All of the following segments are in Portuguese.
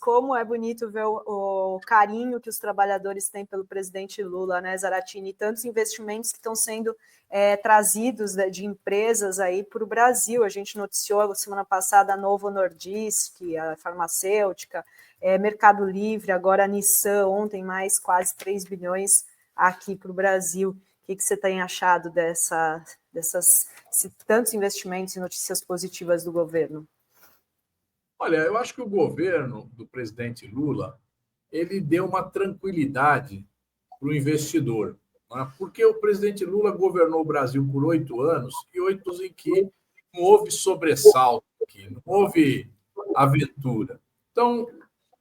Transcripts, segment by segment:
como é bonito ver o carinho que os trabalhadores têm pelo presidente Lula, né, Zaratini? Tantos investimentos que estão sendo trazidos de empresas aí para o Brasil. A gente noticiou semana passada a Novo Nordisk, a farmacêutica, Mercado Livre, agora a Nissan, ontem mais quase 3 bilhões aqui para o Brasil. O que você tem achado dessas tantos investimentos e notícias positivas do governo? Olha, eu acho que o governo do presidente Lula, ele deu uma tranquilidade para o investidor, né? Porque o presidente Lula governou o Brasil por 8 anos, e 8 anos em que não houve sobressalto, aqui, não houve aventura. Então,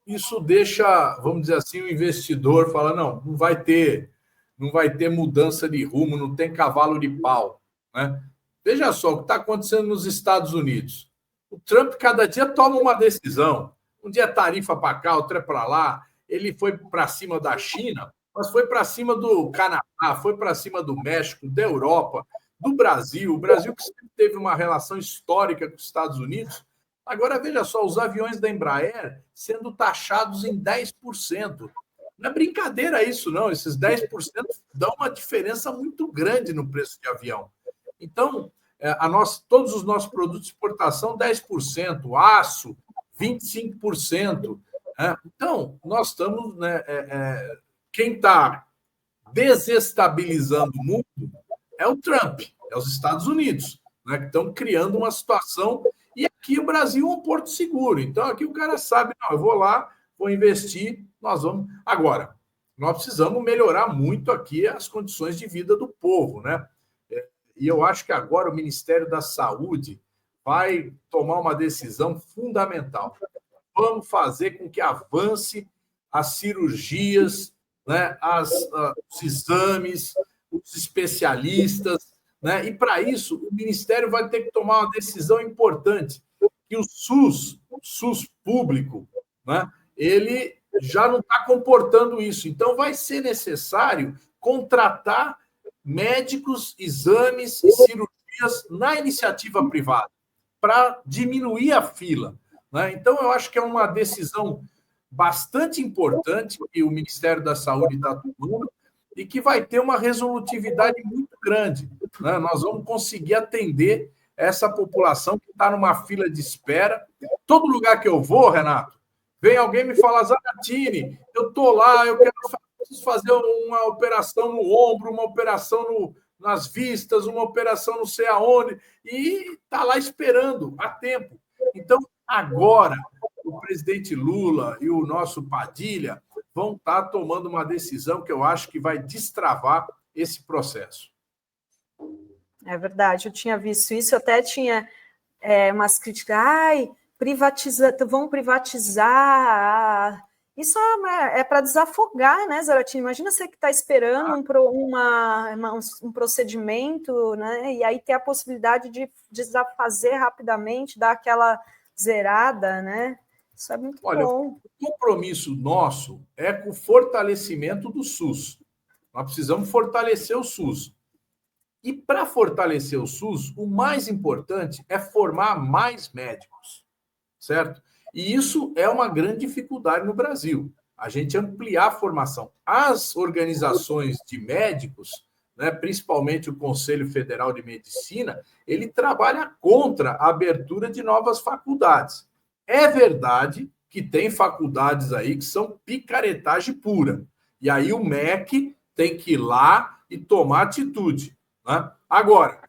isso deixa, vamos dizer assim, o investidor falar, não vai ter mudança de rumo, não tem cavalo de pau, né? Veja só o que está acontecendo nos Estados Unidos. O Trump, cada dia, toma uma decisão. Um dia é tarifa para cá, outro é para lá. Ele foi para cima da China, mas foi para cima do Canadá, foi para cima do México, da Europa, do Brasil. O Brasil, que sempre teve uma relação histórica com os Estados Unidos. Agora, veja só, os aviões da Embraer sendo taxados em 10%. Não é brincadeira isso, não. Esses 10% dão uma diferença muito grande no preço de avião. Então, todos os nossos produtos de exportação, 10%, aço, 25%. Né? Então, nós estamos. Né, quem está desestabilizando o mundo é o Trump, é os Estados Unidos, né, que estão criando uma situação. E aqui o Brasil é um porto seguro. Então, aqui o cara sabe, não, eu vou lá, vou investir, nós vamos. Agora, nós precisamos melhorar muito aqui as condições de vida do povo, né? E eu acho que agora o Ministério da Saúde vai tomar uma decisão fundamental. Vamos fazer com que avance as cirurgias, né, os exames, os especialistas, né? E, para isso, o Ministério vai ter que tomar uma decisão importante, que o SUS público, né, ele já não está comportando isso. Então, vai ser necessário contratar médicos, exames e cirurgias na iniciativa privada para diminuir a fila, né? Então, eu acho que é uma decisão bastante importante que o Ministério da Saúde está tomando e que vai ter uma resolutividade muito grande, né? Nós vamos conseguir atender essa população que está numa fila de espera. Todo lugar que eu vou, Renato, vem alguém me falar, Zaratini, eu estou lá, eu preciso fazer uma operação no ombro, uma operação nas vistas, uma operação não sei aonde, e está lá esperando há tempo. Então, agora, o presidente Lula e o nosso Padilha vão estar tomando uma decisão que eu acho que vai destravar esse processo. É verdade, eu tinha visto isso, até tinha umas críticas, vão privatizar. Isso é para desafogar, né, Zaratini? Imagina você que está esperando um procedimento, né? E aí ter a possibilidade de desafazer rapidamente, dar aquela zerada, né? Isso é muito bom. O compromisso nosso é com o fortalecimento do SUS. Nós precisamos fortalecer o SUS. E para fortalecer o SUS, o mais importante é formar mais médicos, certo? E isso é uma grande dificuldade no Brasil, a gente ampliar a formação. As organizações de médicos, né, principalmente o Conselho Federal de Medicina, ele trabalha contra a abertura de novas faculdades. É verdade que tem faculdades aí que são picaretagem pura. E aí o MEC tem que ir lá e tomar atitude, né? Agora,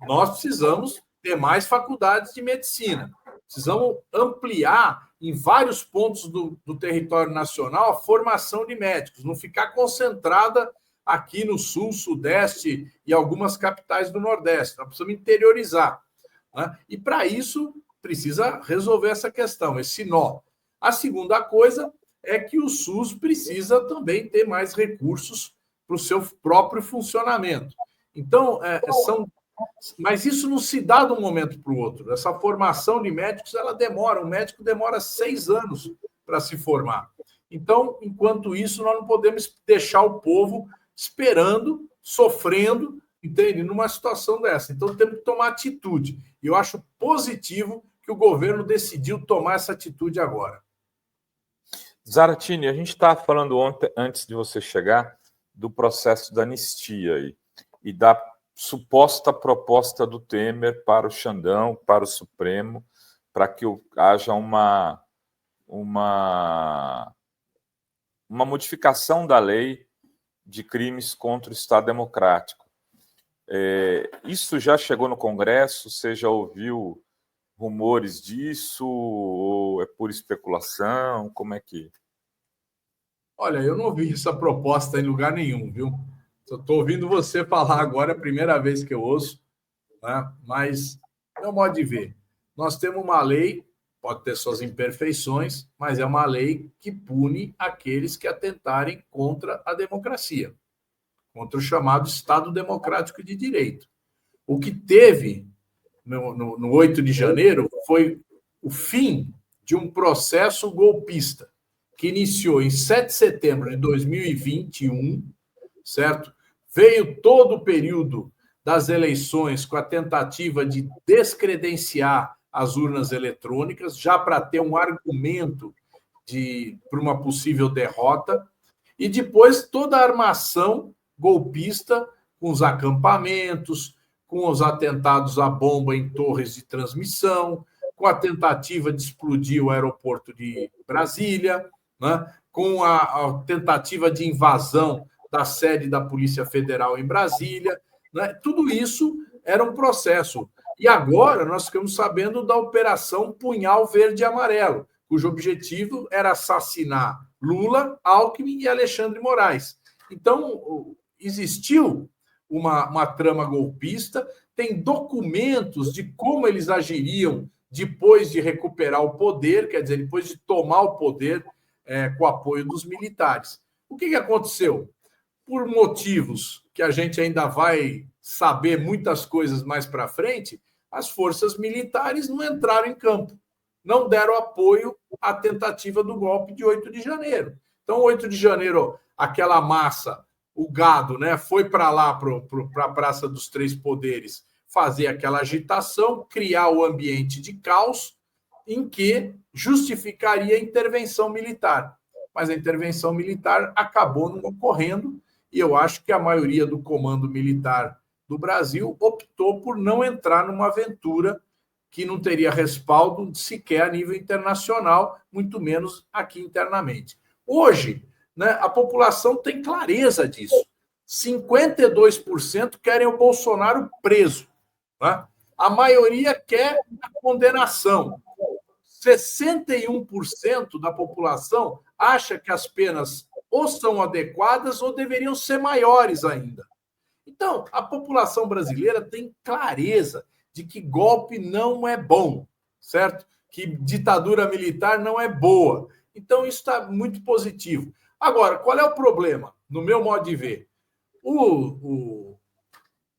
nós precisamos ter mais faculdades de medicina. Precisamos ampliar em vários pontos do território nacional a formação de médicos, não ficar concentrada aqui no Sul, Sudeste e algumas capitais do Nordeste. Nós precisamos interiorizar, né? E, para isso, precisa resolver essa questão, esse nó. A segunda coisa é que o SUS precisa também ter mais recursos para o seu próprio funcionamento. Então, mas isso não se dá de um momento para o outro. Essa formação de médicos, ela demora. Um médico demora 6 anos para se formar. Então, enquanto isso, nós não podemos deixar o povo esperando, sofrendo, entende? Numa situação dessa. Então, temos que tomar atitude. E eu acho positivo que o governo decidiu tomar essa atitude agora. Zaratini, a gente estava falando ontem, antes de você chegar, do processo da anistia aí, e da suposta proposta do Temer para o Xandão, para o Supremo, para que haja uma modificação da lei de crimes contra o Estado Democrático. Isso já chegou no Congresso? Você já ouviu rumores disso? Ou é por especulação? Como é que... Olha, eu não vi essa proposta em lugar nenhum, viu? Estou ouvindo você falar agora, é a primeira vez que eu ouço, né? Mas, meu modo de ver, nós temos uma lei, pode ter suas imperfeições, mas é uma lei que pune aqueles que atentarem contra a democracia, contra o chamado Estado Democrático de Direito. O que teve no 8 de janeiro foi o fim de um processo golpista que iniciou em 7 de setembro de 2021, certo? Veio todo o período das eleições com a tentativa de descredenciar as urnas eletrônicas, já para ter um argumento para uma possível derrota, e depois toda a armação golpista com os acampamentos, com os atentados à bomba em torres de transmissão, com a tentativa de explodir o aeroporto de Brasília, né? Com a tentativa de invasão da sede da Polícia Federal em Brasília, né? Tudo isso era um processo. E agora nós ficamos sabendo da Operação Punhal Verde e Amarelo, cujo objetivo era assassinar Lula, Alckmin e Alexandre Moraes. Então, existiu uma trama golpista, tem documentos de como eles agiriam depois de recuperar o poder, quer dizer, depois de tomar o poder com o apoio dos militares. O que aconteceu? Por motivos que a gente ainda vai saber muitas coisas mais para frente, as forças militares não entraram em campo, não deram apoio à tentativa do golpe de 8 de janeiro. Então, 8 de janeiro, aquela massa, o gado, né, foi para lá, para a Praça dos Três Poderes, fazer aquela agitação, criar o ambiente de caos em que justificaria a intervenção militar. Mas a intervenção militar acabou não ocorrendo e eu acho que a maioria do comando militar do Brasil optou por não entrar numa aventura que não teria respaldo sequer a nível internacional, muito menos aqui internamente. Hoje, né, a população tem clareza disso. 52% querem o Bolsonaro preso, né? A maioria quer a condenação. 61% da população acha que as penas ou são adequadas ou deveriam ser maiores ainda. Então, a população brasileira tem clareza de que golpe não é bom, certo? Que ditadura militar não é boa. Então, isso está muito positivo. Agora, qual é o problema, no meu modo de ver?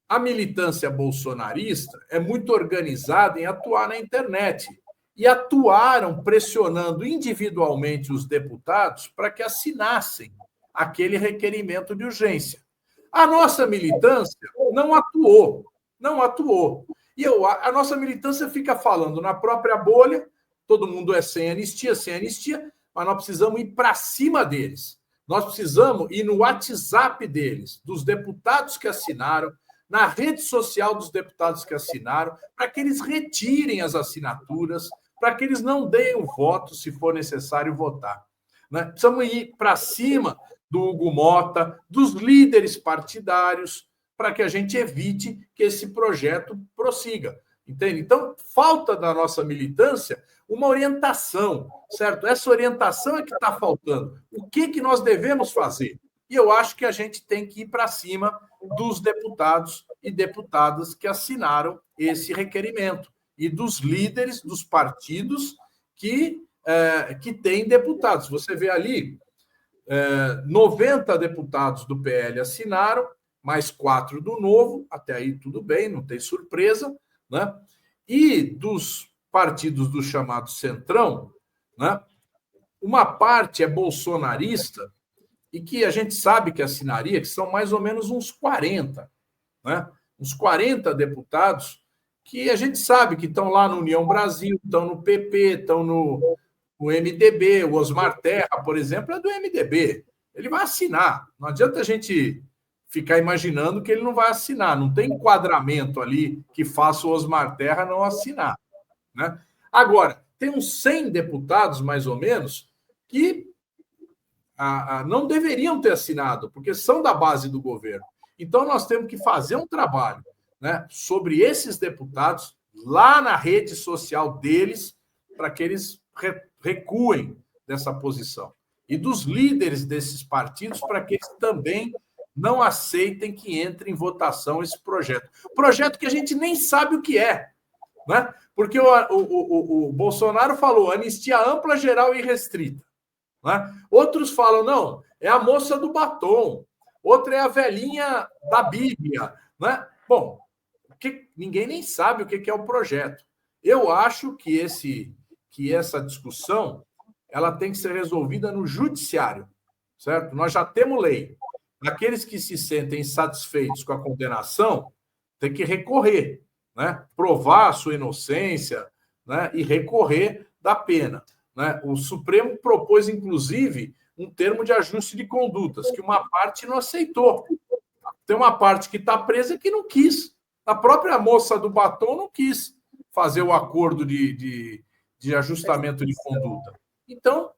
A militância bolsonarista é muito organizada em atuar na internet e atuaram pressionando individualmente os deputados para que assinassem aquele requerimento de urgência. A nossa militância não atuou. E a nossa militância fica falando na própria bolha, todo mundo é sem anistia, mas nós precisamos ir para cima deles. Nós precisamos ir no WhatsApp deles, dos deputados que assinaram, na rede social dos deputados que assinaram, para que eles retirem as assinaturas, para que eles não deem o voto, se for necessário votar. Né? Precisamos ir para cima do Hugo Mota, dos líderes partidários, para que a gente evite que esse projeto prossiga. Entende? Então, falta da nossa militância uma orientação, certo? Essa orientação é que está faltando. O que nós devemos fazer? E eu acho que a gente tem que ir para cima dos deputados e deputadas que assinaram esse requerimento e dos líderes dos partidos que têm deputados. Você vê ali, 90 deputados do PL assinaram, mais 4 do Novo, até aí tudo bem, não tem surpresa, né? E dos partidos do chamado Centrão, né? Uma parte é bolsonarista e que a gente sabe que assinaria, que são mais ou menos uns 40, né? Uns 40 deputados que a gente sabe que estão lá no União Brasil, estão no PP, estão no o MDB, o Osmar Terra, por exemplo, é do MDB. Ele vai assinar. Não adianta a gente ficar imaginando que ele não vai assinar. Não tem enquadramento ali que faça o Osmar Terra não assinar, né? Agora, tem uns 100 deputados, mais ou menos, que não deveriam ter assinado, porque são da base do governo. Então, nós temos que fazer um trabalho, né, sobre esses deputados lá na rede social deles, para que eles recuem dessa posição. E dos líderes desses partidos, para que eles também não aceitem que entre em votação esse projeto. Projeto que a gente nem sabe o que é, né? Porque o Bolsonaro falou anistia ampla, geral e restrita, né? Outros falam, não, é a moça do batom, outra é a velhinha da Bíblia, né? Bom, ninguém nem sabe o que é o projeto. Eu acho que essa discussão ela tem que ser resolvida no judiciário, certo? Nós já temos lei. Aqueles que se sentem insatisfeitos com a condenação têm que recorrer, né? Provar a sua inocência, né? E recorrer da pena, né? O Supremo propôs, inclusive, um termo de ajuste de condutas, que uma parte não aceitou. Tem uma parte que está presa que não quis. A própria moça do batom não quis fazer o acordo de ajustamento de conduta. Então,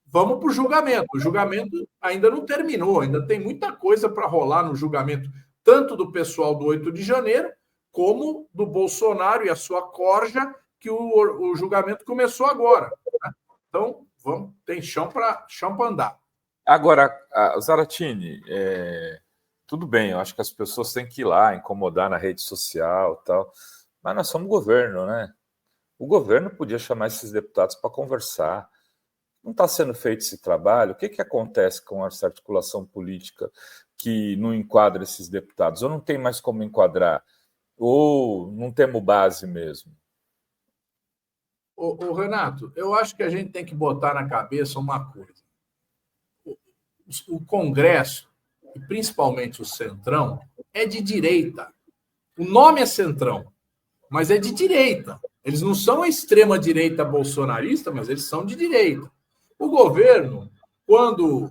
vamos para o julgamento. O julgamento ainda não terminou, ainda tem muita coisa para rolar no julgamento, tanto do pessoal do 8 de janeiro, como do Bolsonaro e a sua corja, que o julgamento começou agora, né? Então, tem chão para andar. Agora, Zaratini, tudo bem, eu acho que as pessoas têm que ir lá, incomodar na rede social e tal, mas nós somos governo, né? O governo podia chamar esses deputados para conversar. Não está sendo feito esse trabalho? O que acontece com essa articulação política que não enquadra esses deputados? Ou não tem mais como enquadrar? Ou não temos base mesmo? Ô, Renato, eu acho que a gente tem que botar na cabeça uma coisa. O Congresso, e principalmente o Centrão, é de direita. O nome é Centrão, mas é de direita. Eles não são a extrema-direita bolsonarista, mas eles são de direita. O governo, quando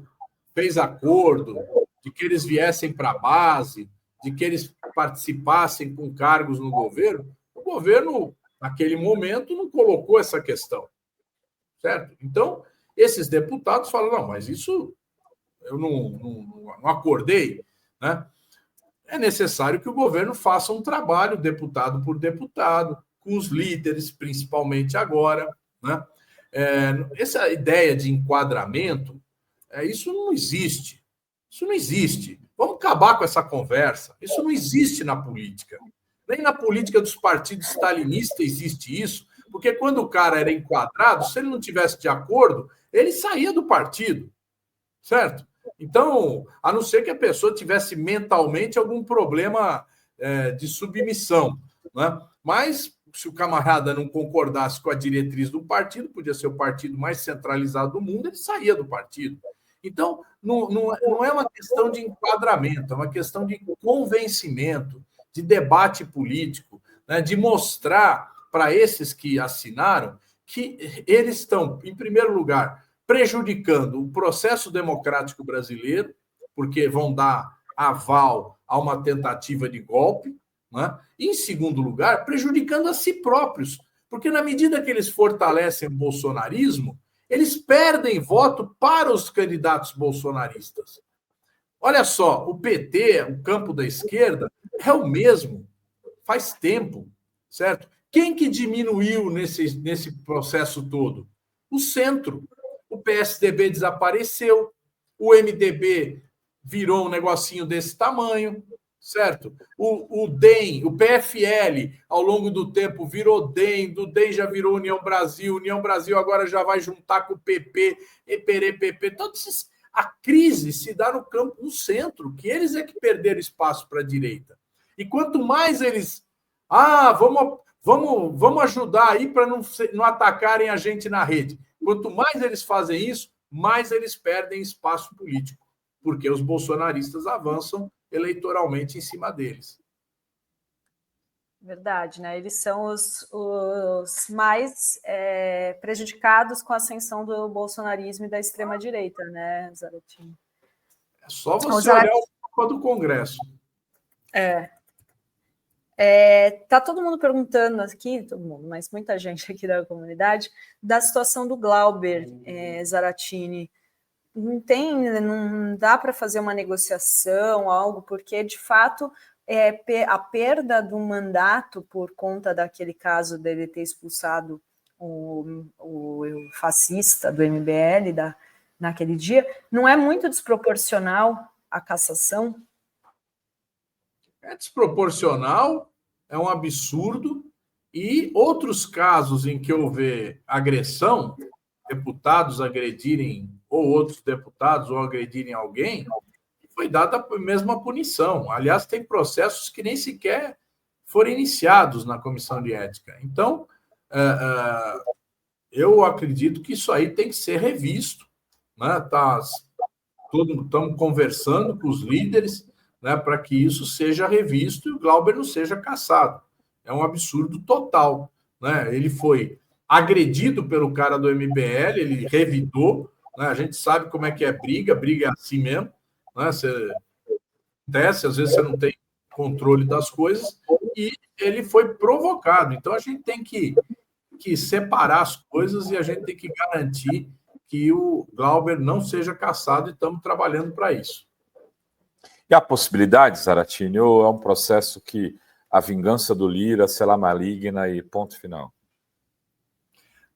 fez acordo de que eles viessem para a base, de que eles participassem com cargos no governo, o governo, naquele momento, não colocou essa questão, certo? Então, esses deputados falam, não, mas isso eu não acordei, né? É necessário que o governo faça um trabalho, deputado por deputado, com os líderes, principalmente agora, né? Essa ideia de enquadramento, isso não existe. Isso não existe. Vamos acabar com essa conversa. Isso não existe na política. Nem na política dos partidos stalinistas existe isso, porque quando o cara era enquadrado, se ele não tivesse de acordo, ele saía do partido, certo? Então, a não ser que a pessoa tivesse mentalmente algum problema de submissão, né? Mas se o camarada não concordasse com a diretriz do partido, podia ser o partido mais centralizado do mundo, ele saía do partido. Então, não é uma questão de enquadramento, é uma questão de convencimento, de debate político, né? De mostrar para esses que assinaram que eles estão, em primeiro lugar, prejudicando o processo democrático brasileiro, porque vão dar aval a uma tentativa de golpe, né? E, em segundo lugar, prejudicando a si próprios, porque na medida que eles fortalecem o bolsonarismo, eles perdem voto para os candidatos bolsonaristas. Olha só, o PT, o campo da esquerda, é o mesmo, faz tempo, certo? Quem que diminuiu nesse processo todo? O centro. O PSDB desapareceu, o MDB virou um negocinho desse tamanho, certo? O DEM, o PFL, ao longo do tempo virou DEM, do DEM já virou União Brasil agora já vai juntar com o PP, EPRPP, todos esses... A crise se dá no campo, no centro, que eles é que perderam espaço para a direita. E quanto mais eles... vamos ajudar aí para não atacarem a gente na rede. Quanto mais eles fazem isso, mais eles perdem espaço político, porque os bolsonaristas avançam eleitoralmente em cima deles. Verdade, né? Eles são os mais prejudicados com a ascensão do bolsonarismo e da extrema-direita, né, Zaratini? É só você olhar o mapa do Congresso. Tá todo mundo perguntando aqui, todo mundo, mas muita gente aqui da comunidade, da situação do Glauber Zaratini. Não dá para fazer uma negociação, algo, porque de fato a perda do mandato por conta daquele caso dele ter expulsado o fascista do MBL naquele dia, não é muito desproporcional a cassação? É desproporcional, é um absurdo, e outros casos em que houver agressão, deputados agredirem ou outros deputados ou agredirem alguém, foi dada a mesma punição. Aliás, tem processos que nem sequer foram iniciados na comissão de ética. Então, eu acredito que isso aí tem que ser revisto, né? Estamos conversando com os líderes, né, para que isso seja revisto e o Glauber não seja cassado. É um absurdo total, né? Ele foi agredido pelo cara do MBL, ele revidou, né? A gente sabe como é que é briga é assim mesmo, né? Você desce, às vezes você não tem controle das coisas, e ele foi provocado. Então a gente tem que separar as coisas e a gente tem que garantir que o Glauber não seja cassado, e estamos trabalhando para isso. E há possibilidade, Zaratini, ou é um processo que a vingança do Lira será maligna e ponto final?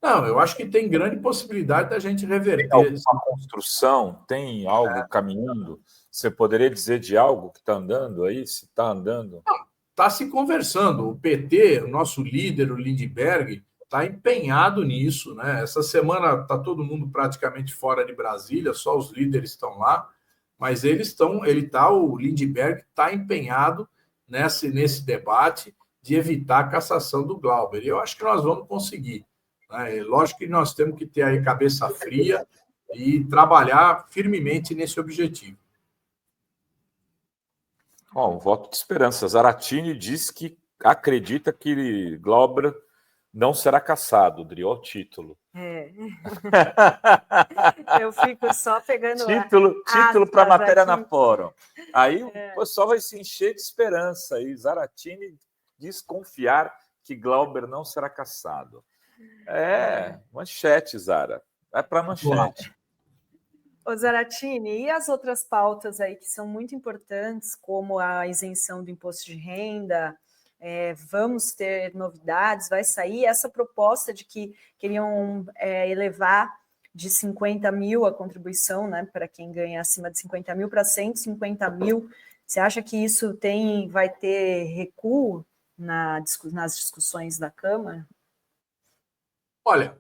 Não, eu acho que tem grande possibilidade da gente reverter. Tem alguma construção? Tem algo caminhando? Você poderia dizer de algo que está andando aí? Se está andando? Está se conversando. O PT, o nosso líder, o Lindbergh, está empenhado nisso, né? Essa semana está todo mundo praticamente fora de Brasília, só os líderes estão lá, mas o Lindbergh está empenhado nesse debate de evitar a cassação do Glauber. E eu acho que nós vamos conseguir, né? Lógico que nós temos que ter aí cabeça fria e trabalhar firmemente nesse objetivo. Um voto de esperança. Zaratini diz que acredita que Glauber não será cassado, Dri, o título. Eu fico só pegando título para matéria na Fórum. Aí o pessoal vai se encher de esperança. E Zaratini diz confiar que Glauber não será cassado. Manchete, Zara. Vai para manchete. Ô Zaratini, e as outras pautas aí que são muito importantes, como a isenção do imposto de renda? Vamos ter novidades, vai sair essa proposta de que queriam elevar de 50 mil a contribuição, né, para quem ganha acima de 50 mil para 150 mil. Você acha que isso vai ter recuo nas discussões da Câmara? Olha,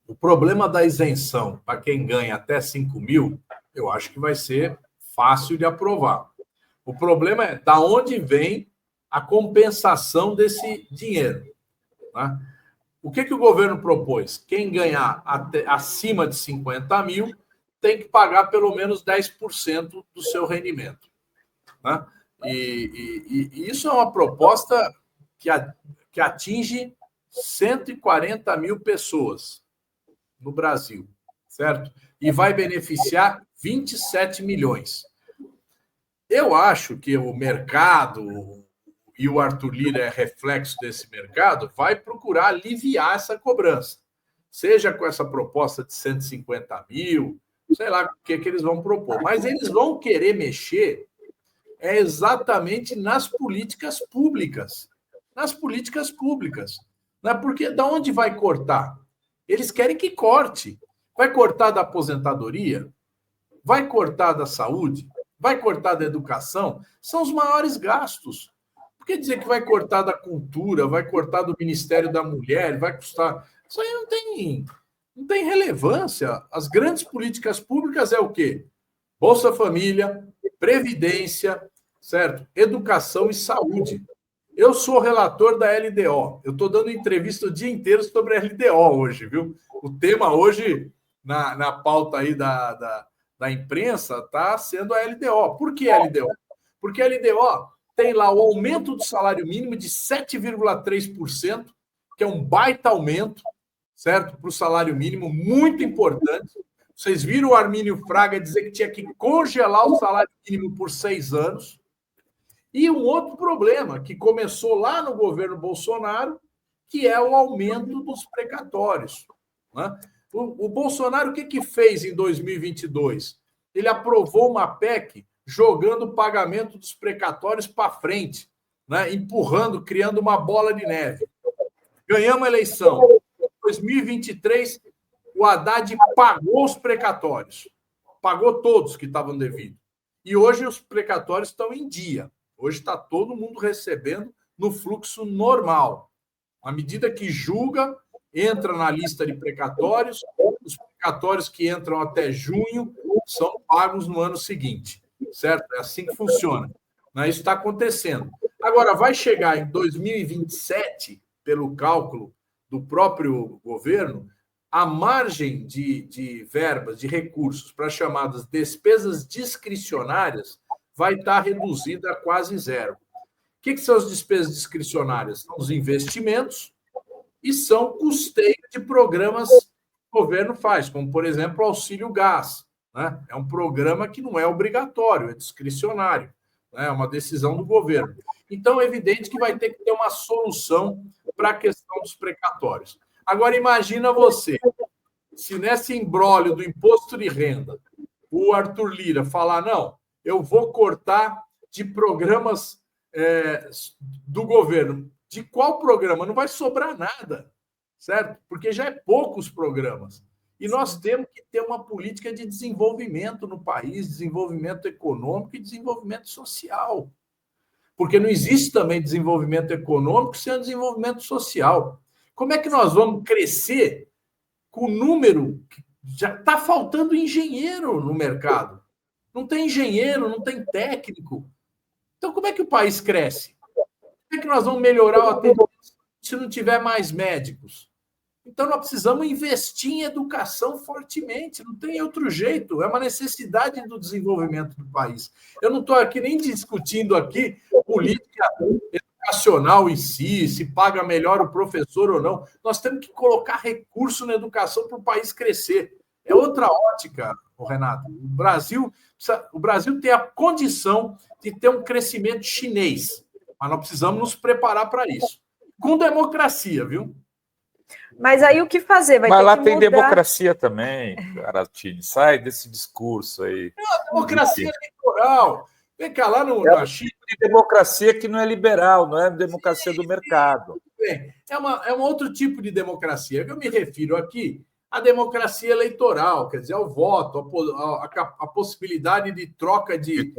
o problema da isenção para quem ganha até 5 mil, eu acho que vai ser fácil de aprovar. O problema é da onde vem a compensação desse dinheiro, né? O que o governo propôs? Quem ganhar acima de 50 mil tem que pagar pelo menos 10% do seu rendimento, né? E isso é uma proposta que atinge 140 mil pessoas no Brasil, certo? E vai beneficiar 27 milhões. Eu acho que o mercado, e o Arthur Lira é reflexo desse mercado, vai procurar aliviar essa cobrança. Seja com essa proposta de 150 mil, sei lá o que eles vão propor. Mas eles vão querer mexer exatamente nas políticas públicas. Nas políticas públicas. Né? Porque da onde vai cortar? Eles querem que corte. Vai cortar da aposentadoria? Vai cortar da saúde? Vai cortar da educação? São os maiores gastos. Por que dizer que vai cortar da cultura, vai cortar do Ministério da Mulher, vai custar... Isso aí não tem relevância. As grandes políticas públicas é o quê? Bolsa Família, Previdência, certo? Educação e saúde. Eu sou relator da LDO. Eu estou dando entrevista o dia inteiro sobre a LDO hoje, viu? O tema hoje, na pauta aí da imprensa, está sendo a LDO. Por que a LDO? Porque a LDO tem lá o aumento do salário mínimo de 7,3%, que é um baita aumento, certo? Para o salário mínimo, muito importante. Vocês viram o Armínio Fraga dizer que tinha que congelar o salário mínimo por 6 anos. E um outro problema que começou lá no governo Bolsonaro, que é o aumento dos precatórios. Né? O Bolsonaro, o que fez em 2022? Ele aprovou uma PEC jogando o pagamento dos precatórios para frente, né? Empurrando, criando uma bola de neve. Ganhamos a eleição. Em 2023, o Haddad pagou os precatórios. Pagou todos que estavam devidos. E hoje os precatórios estão em dia. Hoje está todo mundo recebendo no fluxo normal. À medida que julga, entra na lista de precatórios, os precatórios que entram até junho são pagos no ano seguinte, certo? É assim que funciona. Isso está acontecendo. Agora, vai chegar em 2027, pelo cálculo do próprio governo, a margem de verbas, de recursos para chamadas despesas discricionárias vai estar reduzida a quase zero. O que são as despesas discricionárias? São os investimentos e são custeio de programas que o governo faz, como, por exemplo, o Auxílio Gás. Né? É um programa que não é obrigatório, é discricionário. Né? É uma decisão do governo. Então, é evidente que vai ter que ter uma solução para a questão dos precatórios. Agora, imagina você, se nesse imbróglio do imposto de renda, o Arthur Lira falar, não, eu vou cortar de programas do governo. De qual programa? Não vai sobrar nada, certo? Porque já é poucos programas. E nós temos que ter uma política de desenvolvimento no país, desenvolvimento econômico e desenvolvimento social. Porque não existe também desenvolvimento econômico sem desenvolvimento social. Como é que nós vamos crescer com o número... Já está faltando engenheiro no mercado. Não tem engenheiro, não tem técnico. Então, como é que o país cresce? Como é que nós vamos melhorar o atendimento se não tiver mais médicos? Então, nós precisamos investir em educação fortemente. Não tem outro jeito. É uma necessidade do desenvolvimento do país. Eu não estou aqui nem discutindo aqui política educacional em si, se paga melhor o professor ou não. Nós temos que colocar recurso na educação para o país crescer. É outra ótica, Renato. O Brasil tem a condição de ter um crescimento chinês, mas nós precisamos nos preparar para isso. Com democracia, viu? Mas aí o que fazer? Mas lá tem democracia também, Aratini. Sai desse discurso aí. É uma democracia eleitoral. Vem cá, lá na China... É democracia que não é liberal, não é democracia do mercado. É um outro tipo de democracia. Eu me refiro aqui à democracia eleitoral, quer dizer, ao voto, a possibilidade de troca de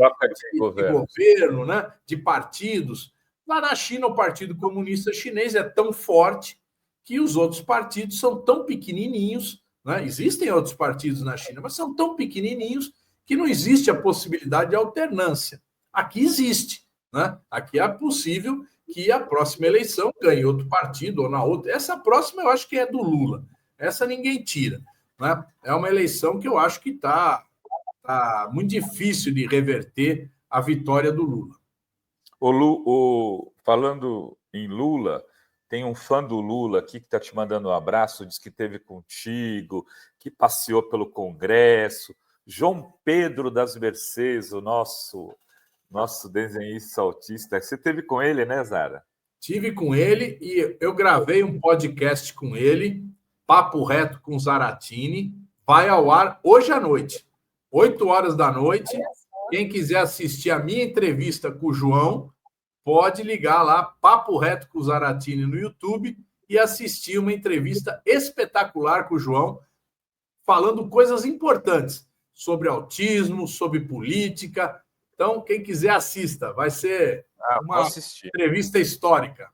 governo, né? De partidos. Lá na China, o Partido Comunista Chinês é tão forte que os outros partidos são tão pequenininhos, né? Existem outros partidos na China, mas são tão pequenininhos que não existe a possibilidade de alternância. Aqui existe, né? Aqui é possível que a próxima eleição ganhe outro partido ou na outra. Essa próxima eu acho que é do Lula. Essa ninguém tira, né? É uma eleição que eu acho que está muito difícil de reverter a vitória do Lula. Falando em Lula, tem um fã do Lula aqui que está te mandando um abraço, diz que esteve contigo, que passeou pelo Congresso. João Pedro das Mercês, o nosso desenhista autista. Você esteve com ele, né, Zara? Tive com ele e eu gravei um podcast com ele, Papo Reto com Zaratini. Vai ao ar hoje à noite, 8 horas da noite. Quem quiser assistir a minha entrevista com o João, pode ligar lá, Papo Reto com Zaratini no YouTube e assistir uma entrevista espetacular com o João, falando coisas importantes sobre autismo, sobre política. Então, quem quiser, assista. Vai ser uma entrevista histórica.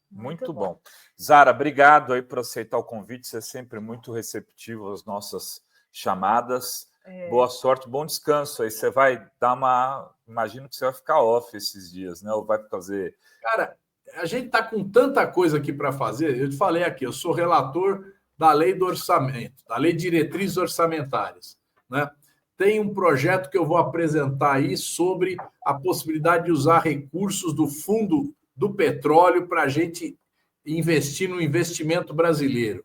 Muito bom. Zara, obrigado aí por aceitar o convite. Você é sempre muito receptivo às nossas chamadas. Boa sorte, bom descanso. Aí você vai dar imagino que você vai ficar off esses dias, né? Ou vai fazer... Cara, a gente está com tanta coisa aqui para fazer. Eu te falei aqui, eu sou relator da lei do orçamento, da lei de diretrizes orçamentárias, né? tem um projeto que eu vou apresentar aí sobre a possibilidade de usar recursos do fundo do petróleo para a gente investir no investimento brasileiro.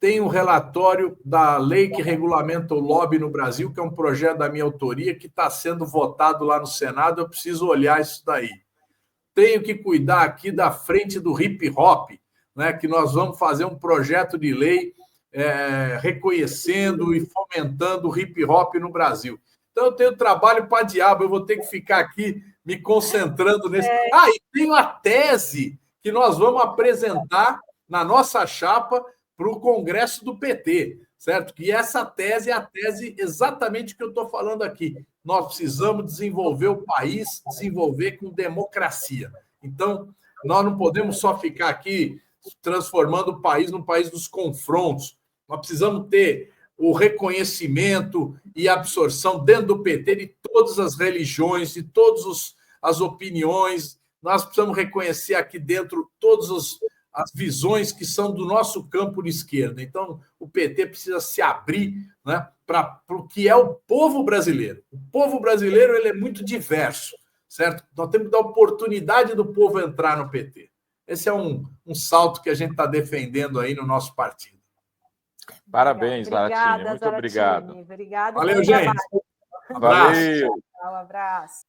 Tem um relatório da lei que regulamenta o lobby no Brasil, que é um projeto da minha autoria, que está sendo votado lá no Senado, eu preciso olhar isso daí. Tenho que cuidar aqui da frente do hip hop, né, que nós vamos fazer um projeto de lei reconhecendo e fomentando o hip hop no Brasil. Então, eu tenho trabalho para diabo, eu vou ter que ficar aqui me concentrando nesse... e tenho a tese que nós vamos apresentar na nossa chapa para o Congresso do PT, certo? Que essa tese é a tese exatamente que eu estou falando aqui. Nós precisamos desenvolver o país, desenvolver com democracia. Então, nós não podemos só ficar aqui transformando o país num país dos confrontos. Nós precisamos ter o reconhecimento e absorção dentro do PT de todas as religiões, de todas as opiniões. Nós precisamos reconhecer aqui dentro todas as visões que são do nosso campo de esquerda. Então, o PT precisa se abrir, né, para o que é o povo brasileiro. O povo brasileiro ele é muito diverso, certo? Nós temos que dar oportunidade do povo entrar no PT. Esse é um salto que a gente está defendendo aí no nosso partido. Parabéns, Zaratini. Muito obrigado. Obrigada. Valeu, gente. Valeu. Um abraço.